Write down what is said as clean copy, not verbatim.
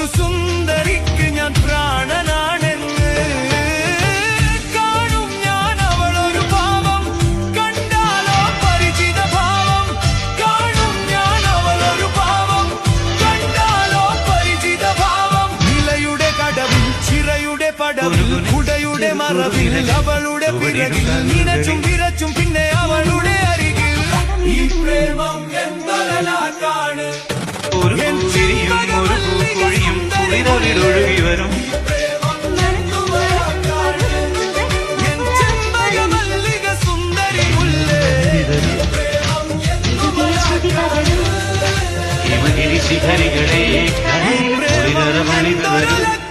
ഒരു സുന്ദരിക്ക് ഞാൻ പ്രാണനാണെന്ന് കാണും ഞാൻ അവളൊരു ഭാവം കണ്ടാലോ പരിചിത ഭാവം കാണും ഞാൻ അവളൊരു ഭാവം കണ്ടാലോ പരിചിത ഭാവം നിലയുടെ കടവിൽ ചിറയുടെ പടവിൽ കുടയുടെ മറവിൽ അവളുടെ പിറകിൽ നിനച്ചും വിരച്ചും പിന്നെ അവളുടെ അരികിൽ ഈ പ്രേമം എന്തൊരാക്കാണ് ഒരു പൂക്കുഴിയും കുളിരൊഴുകി വരും ഹിമഗിരി ശിഖരികളെ കുളിരമണിത് വരും